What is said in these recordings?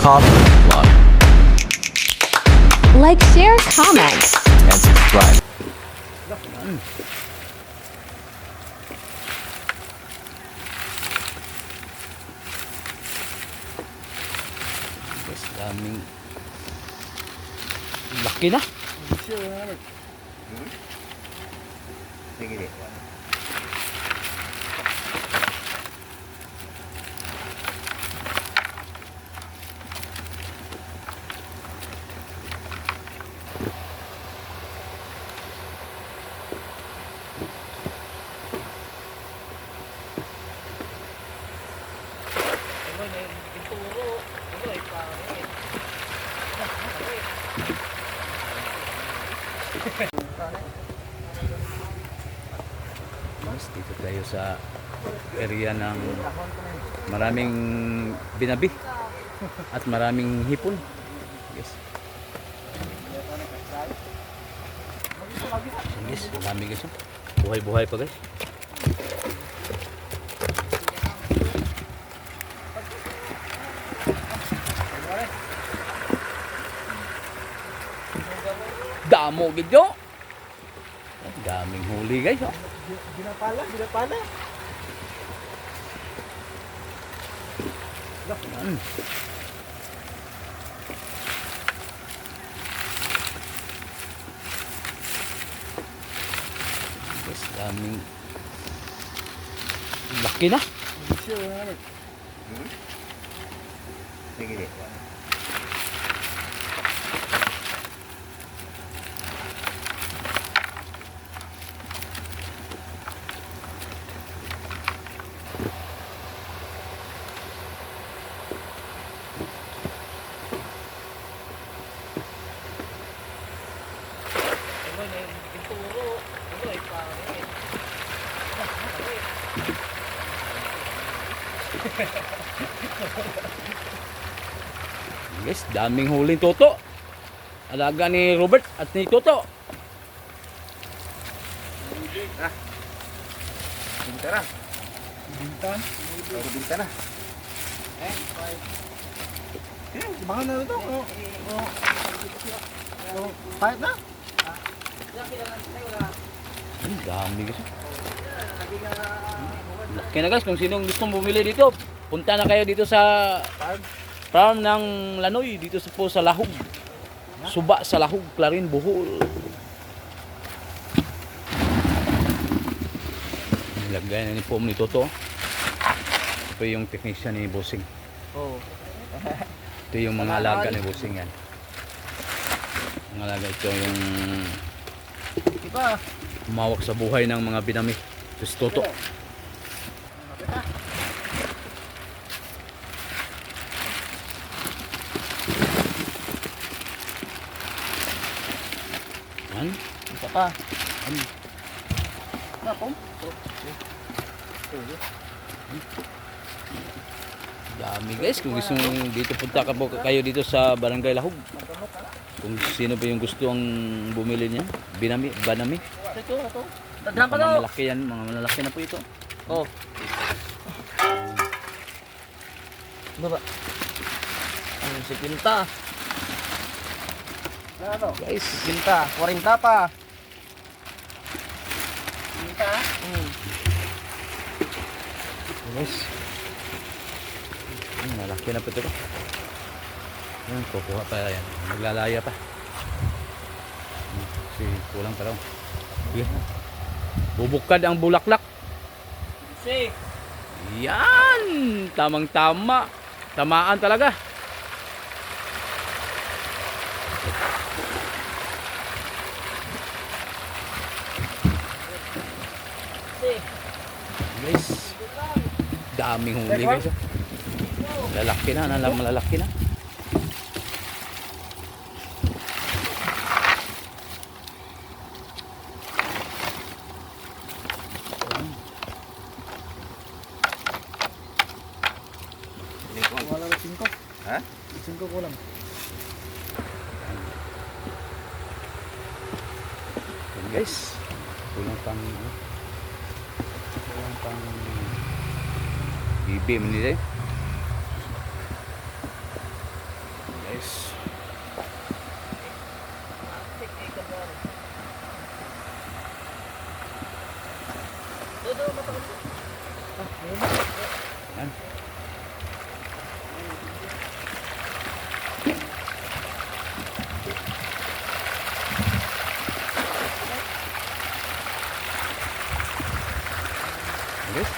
Top Vlog Like, share, comment. and subscribe. Guys, daming laki na. Mas dito tayo sa area ng maraming binabi at maraming hipon. Yes. Yes, marami guys. Buhay-buhay pa guys. Damo gidyo. Daming huli guys. Oh. Binapala. Yan. Guys, daming laki na. Guys, daming huling toto. Alaga ni Robert at ni Toto. Bintana. Bintana. Bangan na ito. Pahit na. Ang dami guys. Laki na guys, kung sinong gustong bumili dito, punta na kayo dito sa farm ng Lanoy, dito sa Lahog. Suba sa Lahog, Clarin, Bohol. Nilagay na ni Pom ni Toto. Ito yung technician ni Bossing. Oh. Ito yung mga alaga ni Bossing yan. Mga alaga ito yung Iba. umawak sa buhay ng mga binami. Ito si Toto. Yan. Isa pa. Pom. Dami guys, kung gusto nyo dito, punta ka po kayo dito sa Barangay Lahog. Kung sino pa yung gusto ang bumili niya, banami. Ito. Tadhan pa Mga daw. malaki yan, mga malalaki na po ito. Oh. Baba. Ang sikinta. Ano? Guys, Sikinta. 40 pa. Sikinta. guys. Malaki na po ito. Yan, kukuha pa yan. Maglalaya pa. Kasi kulang pa daw. Sige. Bubukad ang bulaklak. Si. Yan! Tamang-tama. Tamaan talaga. Guys, daming huli guys. Oh. Lalaki na, malalaki na. Wala na 5. Ha? 5 kulang. Yan guys. Kulang pang bibi man nila. Guys. Yan. Guys.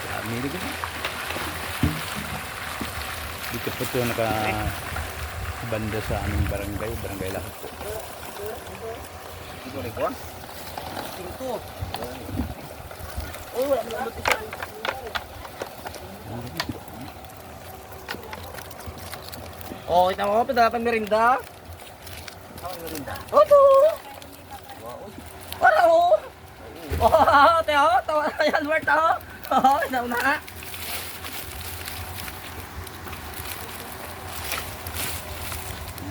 Dami dito. Dito po ito banda sa aming barangay Lahog po. Ito rin ko. Ito. Oh, wala mo lang isa. Oh, kita mo pa dapat merinda. Oh, to. Para oh. Oh, teo, tawa na yan, Bert, oh. Oh, nauna na.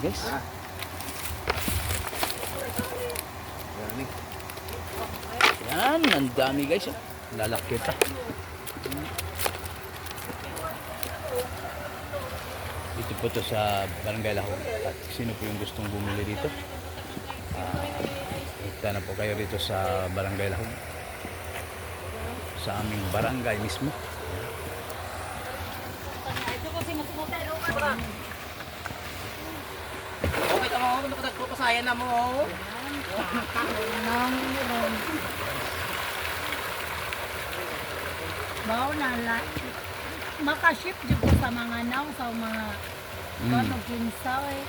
Guys. Yan, ang dami guys. Lalaki pa. Dito po to sa Barangay Lahog. At sino po yung gustong bumili dito? Punta na po kayo dito sa Barangay Lahog. Sa aming barangay mismo. Okay, tama mo, nakapasayan na mo. Bao na la. Makaship jud ko sa mga naw sa mga ano kinsaw eh.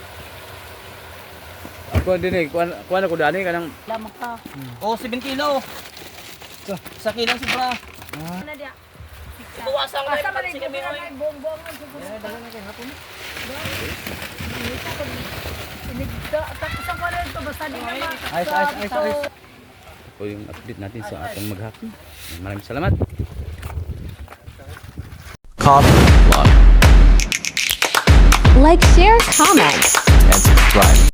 Ako din eh, kuha na ko dani ka ng Lamang ka. Oh, 7 kilo. Sa kilang sobra. Ano dia? Buwasan ko Asa na man yung ito kami. ay bongbongan siguro. Dala na kay hapon. Tapusan ko na ito basta di naman. Ice. po yung update natin sa atong maghapon. Maraming salamat. Coffee Vlog Like, share, comment. and subscribe.